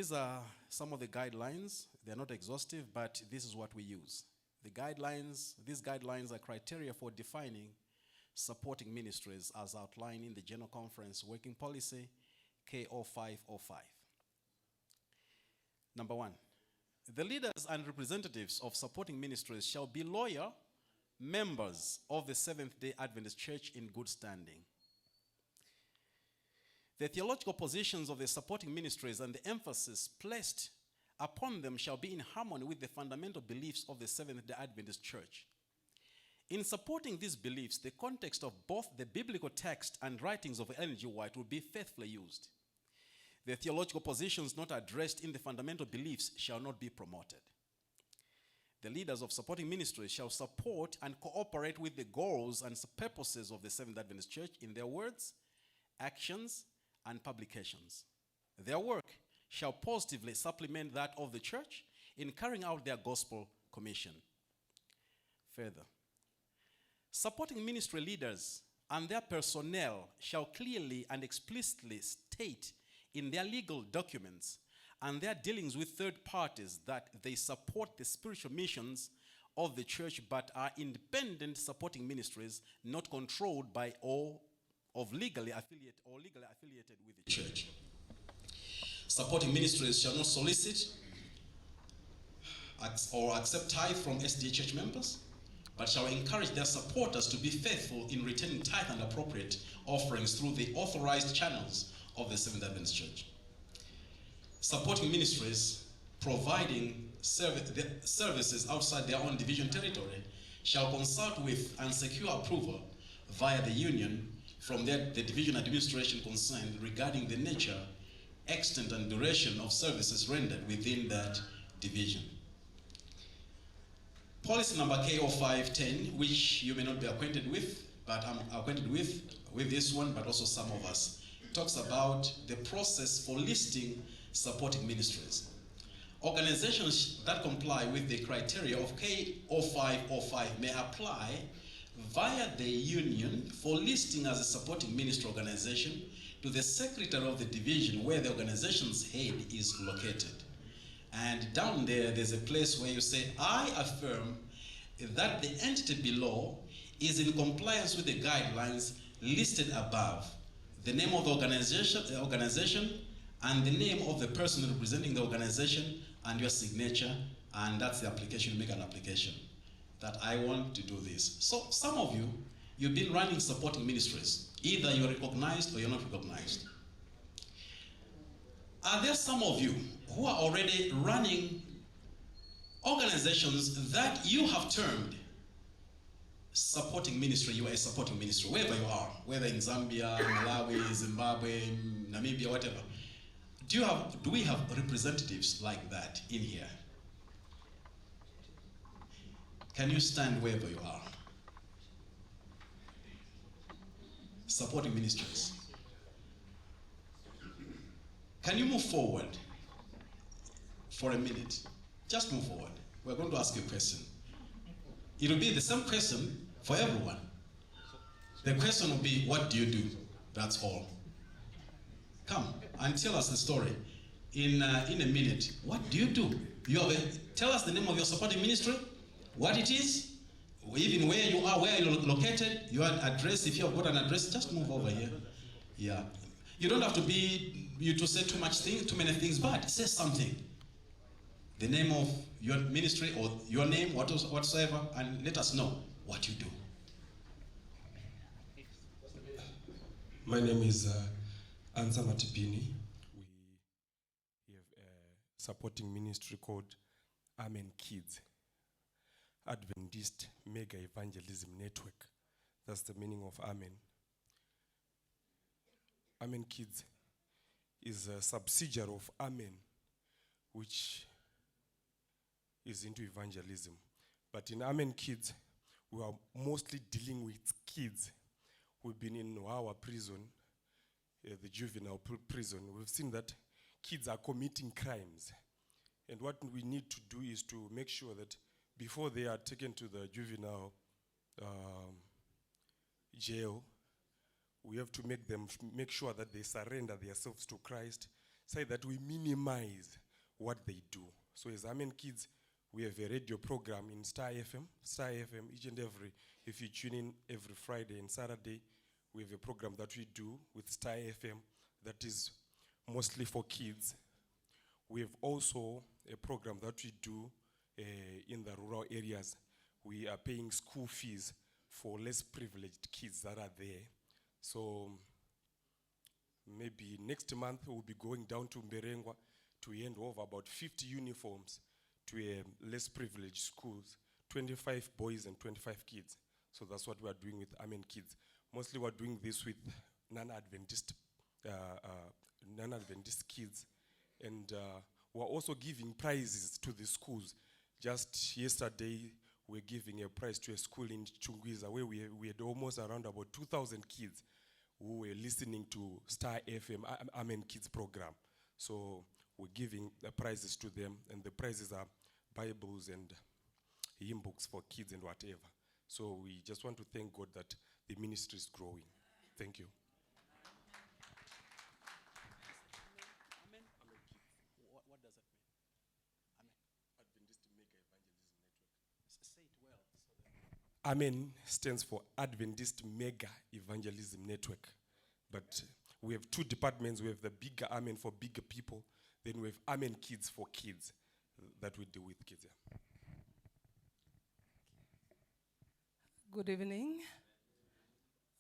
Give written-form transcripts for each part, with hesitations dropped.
these are some of the guidelines. They're not exhaustive, but this is what we use. These guidelines are criteria for defining supporting ministries as outlined in the General Conference Working Policy K0505. Number 1, the leaders and representatives of supporting ministries shall be loyal members of the Seventh-day Adventist Church in good standing. The theological positions of the supporting ministries and the emphasis placed upon them shall be in harmony with the fundamental beliefs of the Seventh-day Adventist Church. In supporting these beliefs, the context of both the biblical text and writings of Ellen G. White will be faithfully used. The theological positions not addressed in the fundamental beliefs shall not be promoted. The leaders of supporting ministries shall support and cooperate with the goals and purposes of the Seventh-day Adventist Church in their words, actions, and publications. Their work shall positively supplement that of the church in carrying out their gospel commission. Further, supporting ministry leaders and their personnel shall clearly and explicitly state in their legal documents and their dealings with third parties that they support the spiritual missions of the church but are independent supporting ministries not controlled by or legally affiliated with the church. Supporting ministries shall not solicit or accept tithe from SDA church members, but shall encourage their supporters to be faithful in returning tithe and appropriate offerings through the authorized channels of the Seventh-day Adventist Church. Supporting ministries providing services outside their own division territory shall consult with and secure approval via the union from the division administration concerned regarding the nature, extent, and duration of services rendered within that division. Policy number K0510, which you may not be acquainted with, but I'm acquainted with this one, but also some of us, talks about the process for listing supporting ministries. Organizations that comply with the criteria of K0505 may apply via the union for listing as a supporting ministry organization to the secretary of the division where the organization's head is located. And down there's a place where you say, I affirm that the entity below is in compliance with the guidelines listed above. The name of the organization and the name of the person representing the organization and your signature, and that's the application. You make an application that I want to do this. So some of you, you've been running supporting ministries. Either you're recognized or you're not recognized. Are there some of you who are already running organizations that you have termed supporting ministry? You are a supporting ministry, wherever you are, whether in Zambia, Malawi, Zimbabwe, Namibia, whatever. Do we have representatives like that in here? Can you stand wherever you are? Supporting ministries. Can you move forward for a minute? Just move forward. We're going to ask you a question. It will be the same question for everyone. The question will be, what do you do? That's all. Come and tell us the story in a minute. What do you do? Tell us the name of your supporting ministry, what it is, even where you are, where you're located, your address. If you have got an address, just move over here. Yeah. You don't have to say too many things, but say something. The name of your ministry or your name, whatsoever, and let us know what you do. My name is Ansa Matipini. We have a supporting ministry called Amen Kids, Adventist Mega Evangelism Network. That's the meaning of Amen. Amen Kids is a subsidiary of Amen, which is into evangelism. But in Amen Kids, we are mostly dealing with kids. We've been in our prison, the juvenile prison. We've seen that kids are committing crimes. And what we need to do is to make sure that before they are taken to the juvenile jail, we have to make sure that they surrender themselves to Christ, say that we minimize what they do. So as Amen Kids, we have a radio program in Star FM. Star FM, each and every, if you tune in every Friday and Saturday, we have a program that we do with Star FM that is mostly for kids. We have also a program that we do in the rural areas. We are paying school fees for less privileged kids that are there. So maybe next month we'll be going down to Mberengwa to hand over about 50 uniforms to less privileged schools, 25 boys and 25 kids. So that's what we are doing with Amen Kids. Mostly we're doing this with non-Adventist kids. And we're also giving prizes to the schools. Just yesterday, we're giving a prize to a school in Chungwiza where we had almost around about 2,000 kids who were listening to Star FM Amen Kids program. So we're giving the prizes to them, and the prizes are Bibles and hymn books for kids and whatever. So we just want to thank God that the ministry is growing. Thank you. Amen. What does that mean? Amen. Adventist Mega Evangelism Network. Say it well. Amen stands for Adventist Mega Evangelism Network. But we have two departments. We have the bigger Amen for bigger people. Then we have Amen Kids for kids that we do with kids. Yeah. Good evening.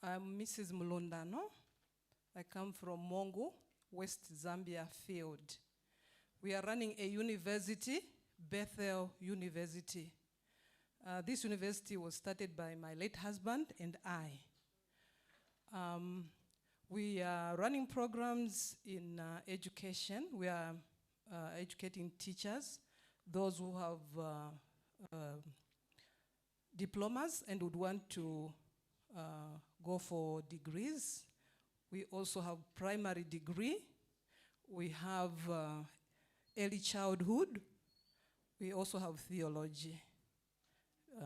I'm Mrs. Mulondano. I come from Mongo, West Zambia field. We are running a university, Bethel University. This university was started by my late husband and I. We are running programs in education. We are educating teachers, those who have diplomas and would want to go for degrees. We also have primary degree. We have early childhood. We also have theology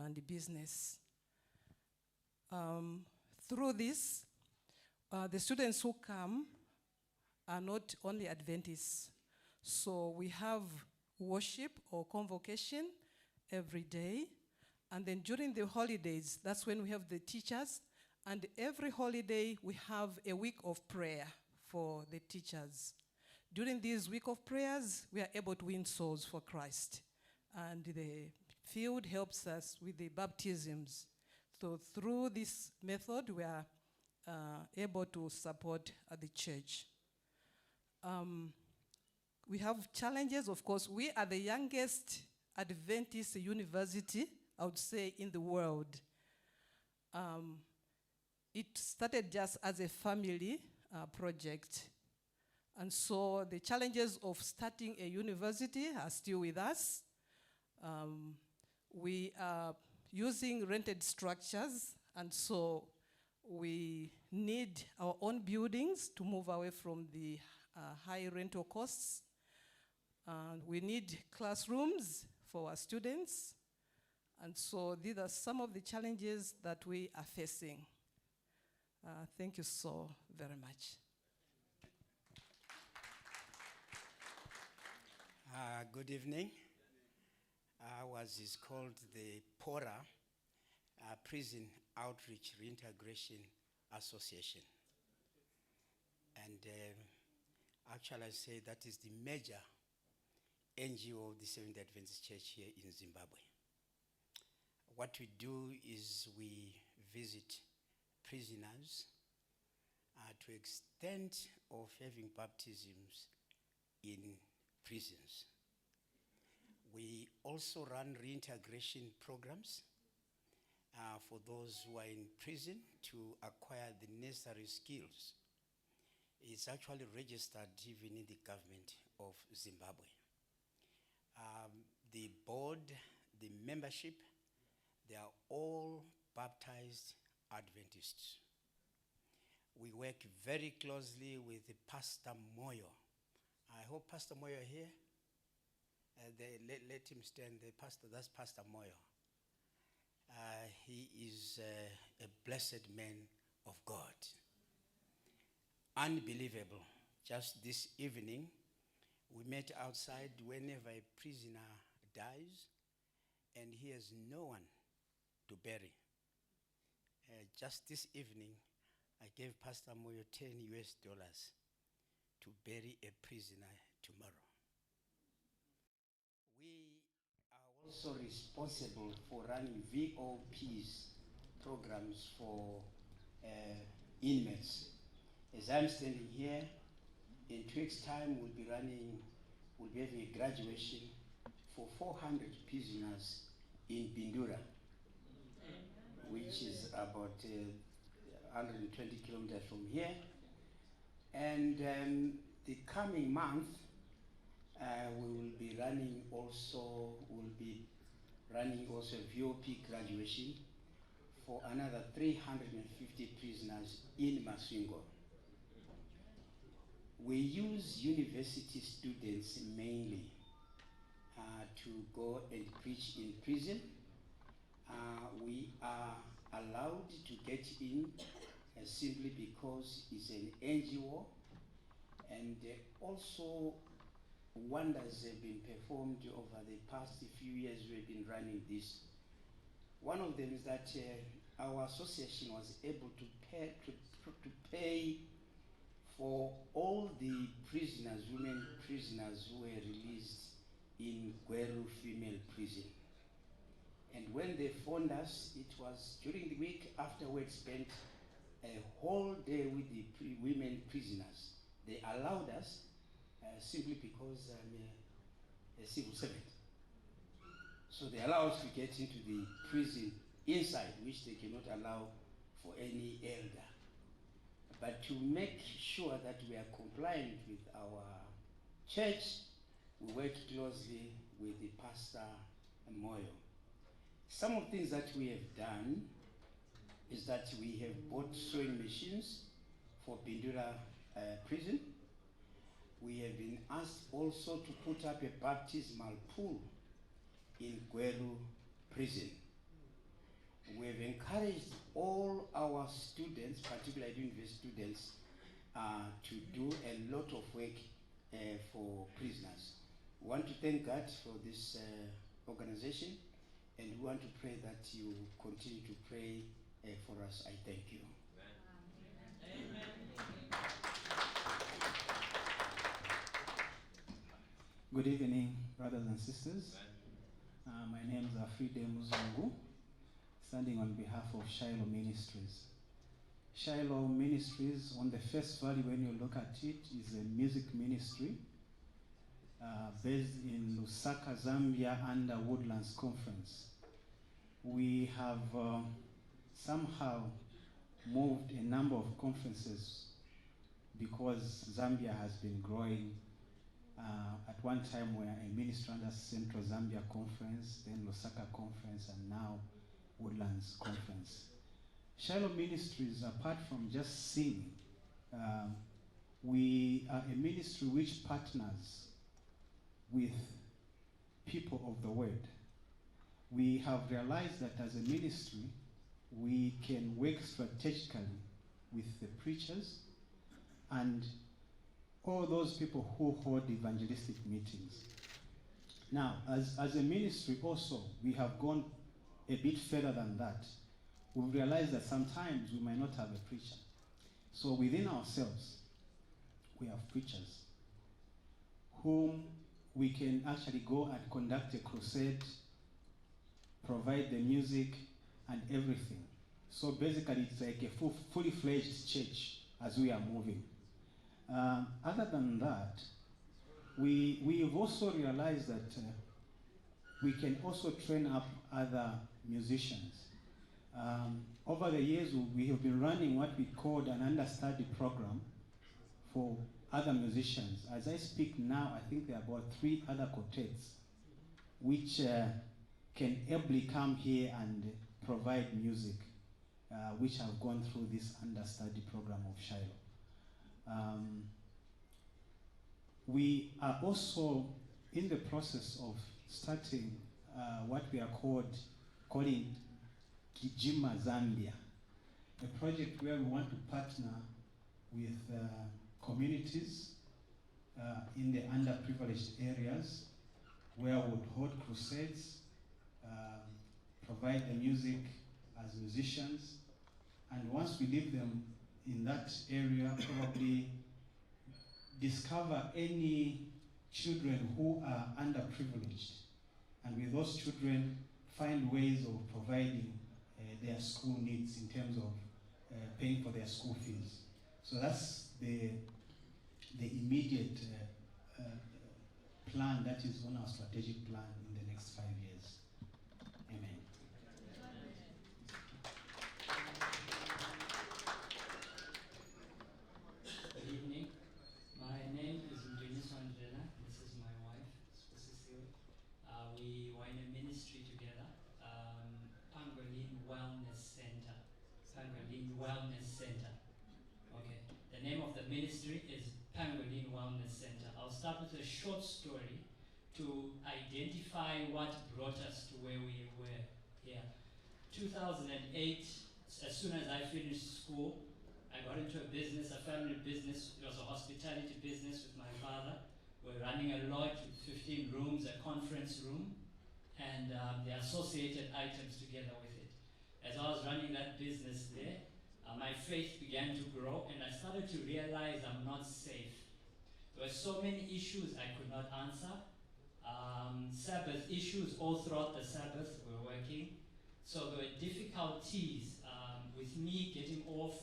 and business. Through this, the students who come are not only Adventists. So we have worship or convocation every day. And then during the holidays, that's when we have the teachers. And every holiday, we have a week of prayer for the teachers. During this week of prayers, we are able to win souls for Christ. And the field helps us with the baptisms. So through this method, we are able to support the church. We have challenges, of course. We are the youngest Adventist university, I would say, in the world. It started just as a family project. And so the challenges of starting a university are still with us. We are using rented structures, and so we need our own buildings to move away from the high rental costs. We need classrooms for our students. And so these are some of the challenges that we are facing. Thank you so very much. Good evening. Ours is called the PORA, Prison Outreach Reintegration Association. And actually I say that is the major NGO of the Seventh-day Adventist Church here in Zimbabwe. What we do is we visit prisoners to extent of having baptisms in prisons. We also run reintegration programs for those who are in prison to acquire the necessary skills. It's actually registered even in the government of Zimbabwe. The board, the membership, they are all baptized Adventists. We work very closely with Pastor Moyo. I hope Pastor Moyo here. Let him stand. The pastor, that's Pastor Moyo. He is a blessed man of God. Unbelievable. Just this evening, We met outside whenever a prisoner dies and he has no one to bury. Just this evening, I gave Pastor Moyo $10 to bury a prisoner tomorrow. We are also responsible for running VOPs programs for inmates. As I'm standing here, in 2 weeks' time, we'll be having a graduation for 400 prisoners in Bindura, which is about 120 kilometers from here. And the coming month, we will be running also a VOP graduation for another 350 prisoners in Masvingo. We use university students mainly to go and preach in prison. We are allowed to get in simply because it's an NGO, and also wonders have been performed over the past few years we've been running this. One of them is that our association was able to pay for all the prisoners, women prisoners who were released in Gweru female prison. And when they phoned us, it was during the week after we had spent a whole day with the women prisoners. They allowed us simply because I'm a civil servant. So they allow us to get into the prison inside, which they cannot allow for any elder. But to make sure that we are compliant with our church, we work closely with the Pastor Moyo. Some of the things that we have done is that we have bought sewing machines for Bindura prison. We have been asked also to put up a baptismal pool in Gweru prison. We have encouraged all our students, particularly university students, to do a lot of work for prisoners. We want to thank God for this organization, and we want to pray that you continue to pray for us. I thank you. Amen. Good evening, brothers and sisters. My name is Afride Muzungu, standing on behalf of Shiloh Ministries. Shiloh Ministries, on the face value when you look at it, is a music ministry based in Lusaka, Zambia, under Woodlands Conference. We have somehow moved a number of conferences because Zambia has been growing. At one time we were a ministry under Central Zambia Conference, then Lusaka Conference, and now Woodlands Conference. Shiloh Ministries, apart from just singing, we are a ministry which partners with people of the word. We have realized that as a ministry, we can work strategically with the preachers and all those people who hold evangelistic meetings. Now, as a ministry also, we have gone a bit further than that. We've realized that sometimes we might not have a preacher. So within ourselves, we have preachers whom we can actually go and conduct a crusade, provide the music and everything. So basically it's like a fully fledged church as we are moving. Other than that, we've also realized that we can also train up other musicians. Over the years, we have been running what we called an understudy program for other musicians. As I speak now, I think there are about 3 other quartets which can ably come here and provide music, which have gone through this understudy program of Shiloh. We are also in the process of starting what we are calling Kijima Zambia, a project where we want to partner with communities in the underprivileged areas, where we would hold crusades, provide the music as musicians, and once we leave them in that area, probably discover any children who are underprivileged, and with those children find ways of providing their school needs in terms of paying for their school fees. So that's the immediate plan that is on our strategic plan in the next 5 years. Amen. Good evening. My name is Andrela. This is my wife, Cecile. We were in a ministry together, Pangolin Wellness Center. Pangolin Wellness Center. Okay. The name of the ministry is Pangolin Wellness Center. I'll start with a short story to identify what brought us to where we were here. 2008, as soon as I finished school, I got into a business, a family business. It was a hospitality business with my father. We're running a lodge with 15 rooms, a conference room, and the associated items together with it. As I was running that business there, my faith began to grow, and I started to realize I'm not safe. There were so many issues I could not answer. Sabbath issues all throughout the Sabbath were working. So there were difficulties with me getting off.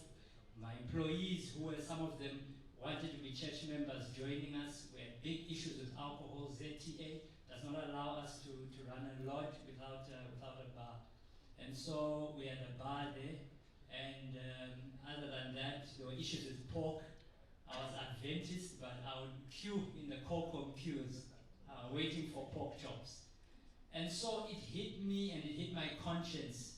My employees, who were some of them wanted to be church members joining us. We had big issues with alcohol. ZTA does not allow us to run a lodge without a bar. And so we had a bar there. And other than that, there were issues with pork. I was Adventist, but I would queue in the Qualcomm queues, waiting for pork chops. And so it hit me and it hit my conscience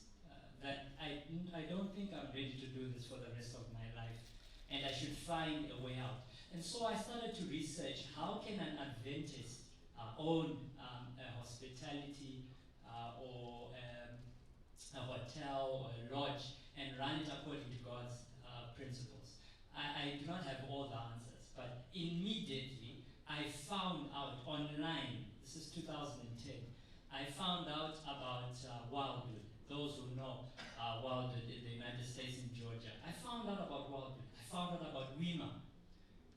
that I don't think I'm ready to do this for the rest of my life, and I should find a way out. And so I started to research, how can an Adventist own a hospitality or a hotel or a lodge and run it according to God's principles. I do not have all the answers, but immediately I found out online, this is 2010, I found out about Wildwood. Those who know Wildwood in the United States in Georgia. I found out about Wildwood. I found out about WEMA,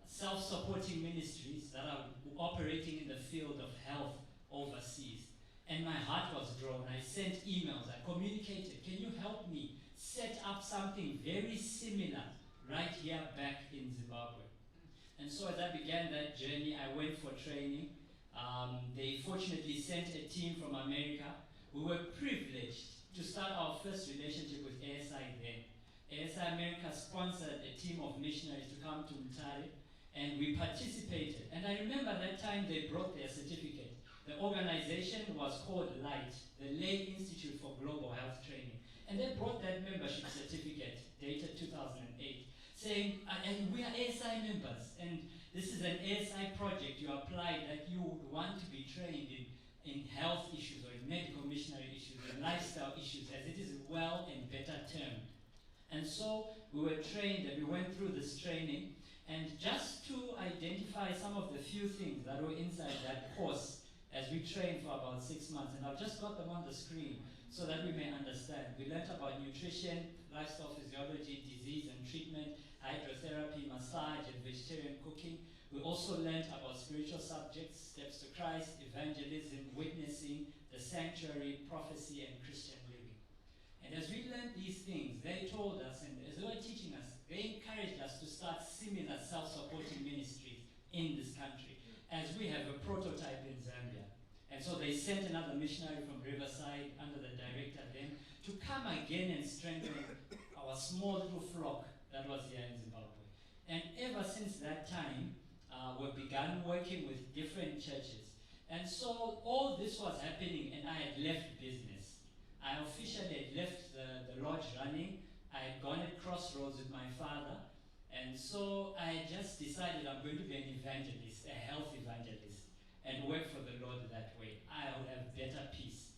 self-supporting ministries that are operating in the field of health overseas. And my heart was drawn. I sent emails. I communicated. Can you help me set up something very similar right here back in Zimbabwe? And so as I began that journey, I went for training. They fortunately sent a team from America. We were privileged to start our first relationship with ASI there. ASI America sponsored a team of missionaries to come to Mutare, and we participated. And I remember that time they brought their certificate. The organization was called LIGHT, the Lay Institute for Global Health Training. And they brought that membership certificate, dated 2008, saying, and we are ASI members, and this is an ASI project you applied that you would want to be trained in health issues or in medical missionary issues and lifestyle issues, as it is well and better termed. And so we were trained and we went through this training, and just to identify some of the few things that were inside that course as we trained for about 6 months, and I've just got them on the screen so that we may understand. We learned about nutrition, lifestyle physiology, disease and treatment, hydrotherapy, massage, and vegetarian cooking. We also learned about spiritual subjects, steps to Christ, evangelism, witnessing, the sanctuary, prophecy, and Christian living. And as we learned these things, they told us, and as they were teaching us, they encouraged us to start similar self-supporting ministries in this country, as we have a prototype in Zambia. And so they sent another missionary from Riverside under the director then to come again and strengthen our small little flock that was here in Zimbabwe. And ever since that time, we began working with different churches. And so all this was happening, and I had left business. I officially had left the lodge running. I had gone at crossroads with my father. And so I just decided I'm going to be an evangelist, a health evangelist, and work for the Lord that way. I would have better peace.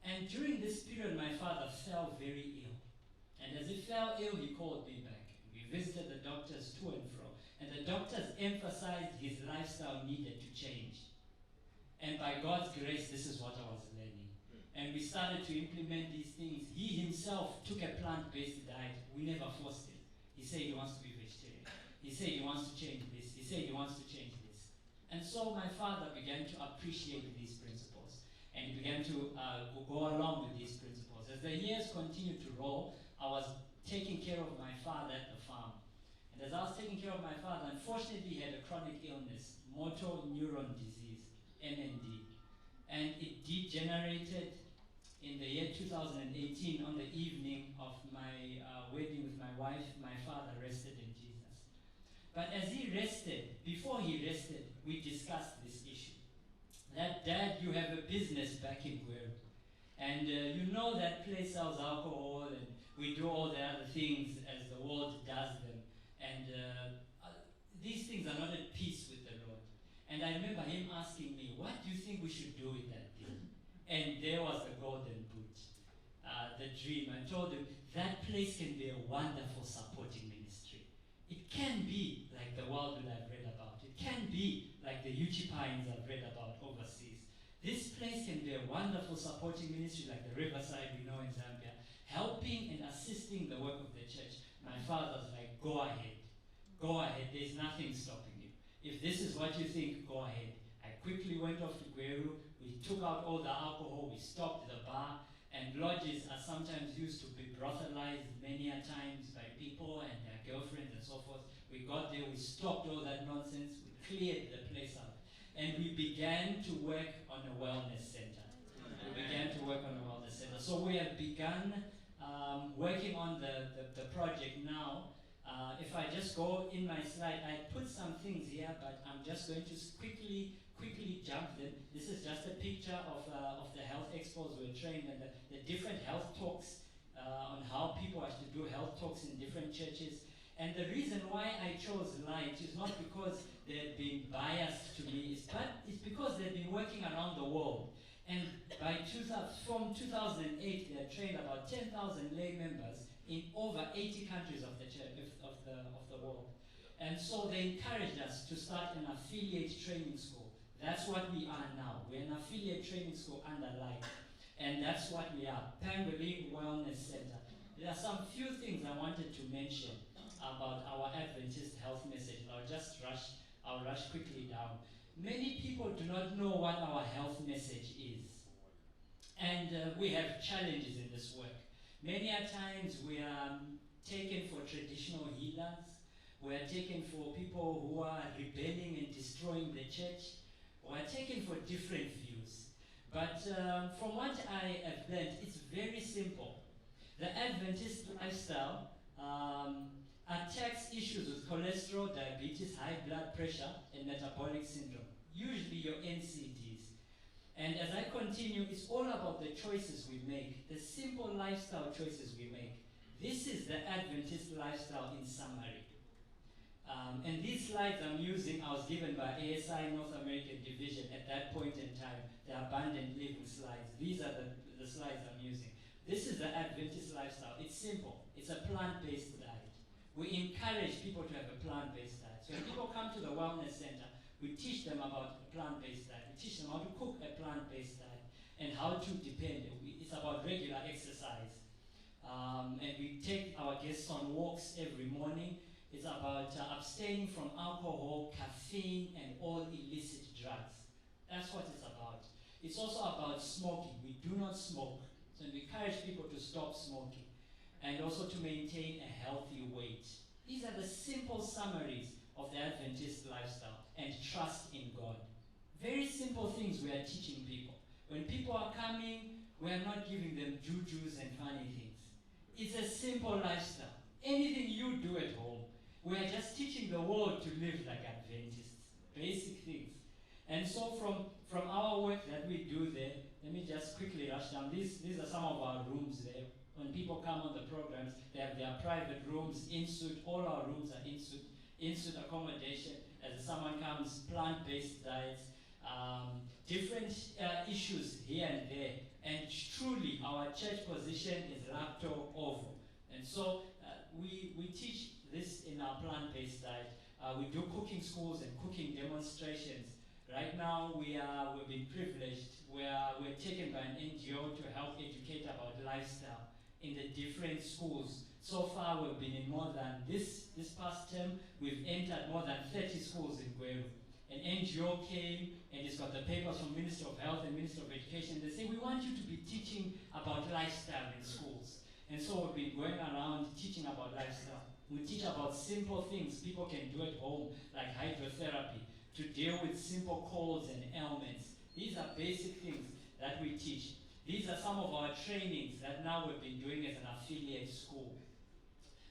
And during this period, my father fell very ill. And as he fell ill, he called me back. We visited the doctors to and fro. And the the doctors emphasized his lifestyle needed to change. And by God's grace, this is what I was learning. And we started to implement these things. He himself took a plant-based diet. We never forced him. He said he wants to be vegetarian. He said he wants to change this. He said he wants to change this. And so my father began to appreciate these principles. And he began to go along with these principles. As the years continued to roll, I was taking care of my father at the farm. And as I was taking care of my father, unfortunately he had a chronic illness, motor neuron disease, MND. And it degenerated in the year 2018 on the evening of my wedding with my wife. My father rested in Jesus. But as he rested, before he rested, we discussed this issue. That, Dad, you have a business back in Gweru. And you know that place sells alcohol and we do all the other things as the world does them. And these things are not at peace with the Lord. And I remember him asking me, what do you think we should do with that thing? And there was the golden boot, the dream. I told him, that place can be a wonderful supporting ministry. It can be like the Wildwood I've read about. It can be like the Uchi Pines I've read about overseas. This place can be a wonderful supporting ministry like the Riverside we know in Zambia, helping and assisting the work of the church. My father's like, go ahead. Go ahead. There's nothing stopping you. If this is what you think, go ahead. I quickly went off to Gweru. We took out all the alcohol. We stopped the bar. And lodges are sometimes used to be brutalized many a times by people and their girlfriends and so forth. We got there. We stopped all that nonsense. We cleared the place out. And we began to work on a wellness center. We began to work on a wellness center. So we have begun working on the project now. If I just go in my slide, I put some things here, but I'm just going to quickly jump them. This is just a picture of the health expos we're trained and the different health talks on how people have to do health talks in different churches. And the reason why I chose Light is not because they've been biased to me, it's because they've been working around the world. And from 2008, they had trained about 10,000 lay members in over 80 countries of the church, of the world. And so they encouraged us to start an affiliate training school. That's what we are now. We're an affiliate training school under Light. And that's what we are, Pangolin Wellness Center. There are some few things I wanted to mention about our Adventist health message. I'll rush quickly down. Many people do not know what our health message is. And we have challenges in this work. Many a times we are taken for traditional healers. We are taken for people who are rebelling and destroying the church. We are taken for different views. But from what I have learned, it's very simple. The Adventist lifestyle attacks issues with cholesterol, diabetes, high blood pressure, and metabolic syndrome, usually your NCDs. And as I continue, it's all about the choices we make, the simple lifestyle choices we make. This is the Adventist lifestyle in summary. And these slides I'm using, I was given by ASI North American Division at that point in time, the abundant living slides. These are the slides I'm using. This is the Adventist lifestyle. It's simple. It's a plant-based diet. We encourage people to have a plant-based diet. So when people come to the Wellness Center, we teach them about a plant-based diet. We teach them how to cook a plant-based diet and how to depend. It's about regular exercise. And we take our guests on walks every morning. It's about abstaining from alcohol, caffeine, and all illicit drugs. That's what it's about. It's also about smoking. We do not smoke. So we encourage people to stop smoking and also to maintain a healthy weight. These are the simple summaries of the Adventist lifestyle and trust in God. Very simple things we are teaching people. When people are coming, we are not giving them jujus and funny things. It's a simple lifestyle. Anything you do at home, we are just teaching the world to live like Adventists. Basic things. And so from our work that we do there, let me just quickly rush down. These are some of our rooms there. When people come on the programs, they have their private rooms, in-suite. All our rooms are in-suite accommodation. As someone comes, plant-based diets, different issues here and there. And truly, our church position is lacto-ovo. And so we teach this in our plant-based diet. We do cooking schools and cooking demonstrations. Right now, we've been privileged. We're taken by an NGO to help educate about lifestyle in the different schools. So far, we've been in more than this past term, we've entered more than 30 schools in Gweru. An NGO came and it's got the papers from Ministry of Health and Ministry of Education. They say, we want you to be teaching about lifestyle in schools. And so we've been going around teaching about lifestyle. We teach about simple things people can do at home, like hydrotherapy, to deal with simple colds and ailments. These are basic things that we teach. These are some of our trainings that now we've been doing as an affiliate school.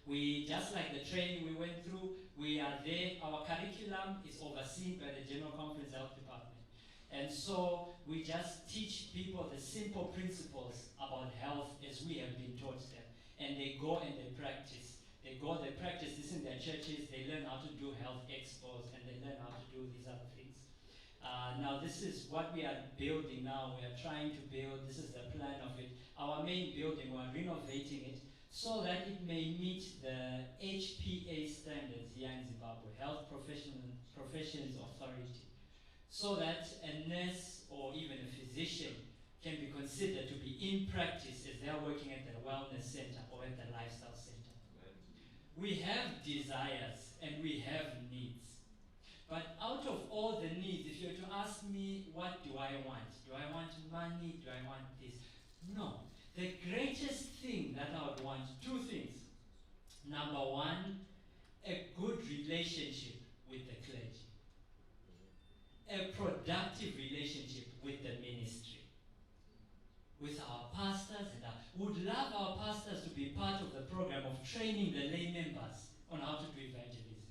We, just like the training we went through, we are there. Our curriculum is overseen by the General Conference Health Department. And so we just teach people the simple principles about health as we have been taught them. And they go and they practice. They practice this in their churches, they learn how to do health expos, and they learn how to do these other things. Now this is what we are building now. We are trying to build, this is the plan of it. Our main building, we are renovating it so that it may meet the HPA standards here in Zimbabwe, Health Professions Authority, so that a nurse or even a physician can be considered to be in practice as they are working at the wellness center or at the lifestyle center. We have desires and we have needs. But out of all the needs, if you were to ask me, what do I want? Do I want money? Do I want this? No. The greatest thing that I would want, two things. Number one, a good relationship with the clergy. A productive relationship with the ministry. With our pastors, and would love our pastors to be part of the program of training the lay members on how to do evangelism.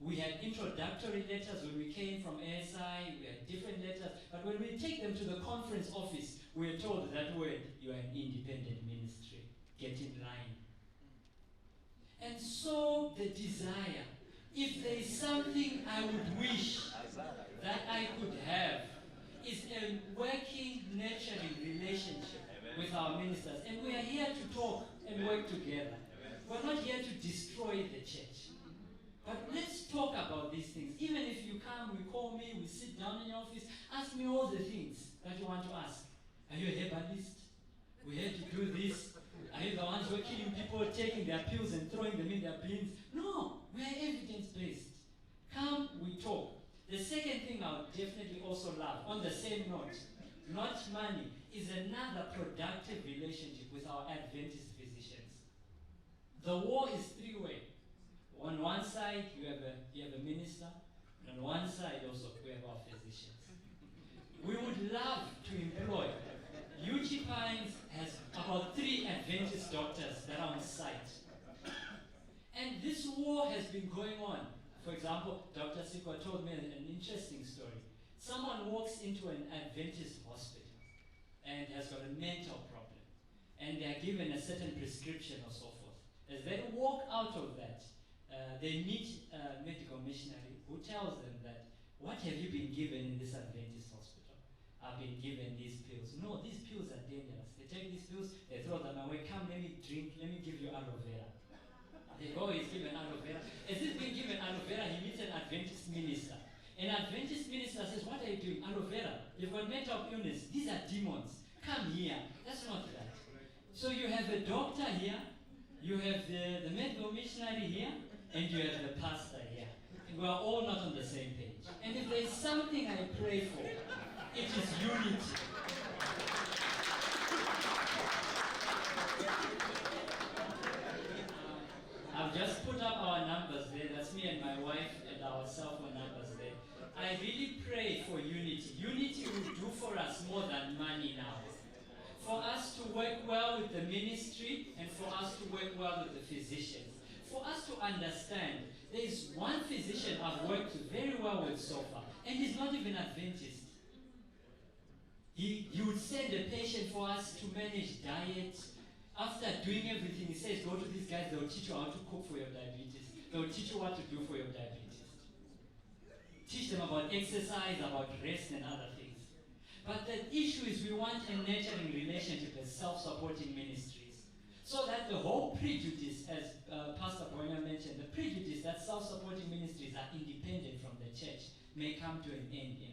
We had introductory letters when we came from ASI, we had different letters, but when we take them to the conference office, we are told that word, you are an independent ministry, get in line. And so the desire, if there is something I would wish that I could have, is a working, nurturing relationship with our ministers. And we are here to talk and work together. We're not here to destroy the church. But let's talk about these things. Even if you come, we call me, we sit down in your office, ask me all the things that you want to ask. Are you a herbalist? We had to do this. Are you the ones who are killing people, taking their pills and throwing them in their bins? No, we are evidence-based. Come, we talk. The second thing I would definitely also love, on the same note, not money, is another productive relationship with our Adventist physicians. The war is three-way. On one side, you have a minister, and on one side also, we have our physicians. We would love to employ. UG Pines has about 3 Adventist doctors that are on site. And this war has been going on. For example, Dr. Sikwa told me an interesting story. Someone walks into an Adventist hospital and has got a mental problem, and they are given a certain prescription or so forth. As they walk out of that, they meet a medical missionary who tells them that, what have you been given in this Adventist hospital? I've been given these pills. No, these pills are dangerous. They take these pills, they throw them away. Come, let me drink, let me give you aloe vera. They go, he's given aloe vera. As he's been given aloe vera, he meets an Adventist minister. An Adventist minister says, what are you doing? Aloe vera. You've got mental illness. These are demons. Come here. That's not that. So you have a doctor here, you have the medical missionary here, and you have the pastor here. And we are all not on the same page. And if there is something I pray for, it is unity. I've just put up our numbers there. That's me and my wife and our cell phone numbers there. I really pray for unity. Unity will do for us more than money now. For us to work well with the ministry and for us to work well with the physicians. For us to understand, there is one physician I've worked very well with so far, and he's not even Adventist. He would send a patient for us to manage diet. After doing everything, he says, go to these guys, they'll teach you how to cook for your diabetes. They'll teach you what to do for your diabetes. Teach them about exercise, about rest and other things. But the issue is we want a nurturing relationship as self-supporting ministries. So that the whole prejudice, as Pastor Bonya mentioned, the prejudice that that self-supporting ministries are independent from the church may come to an end in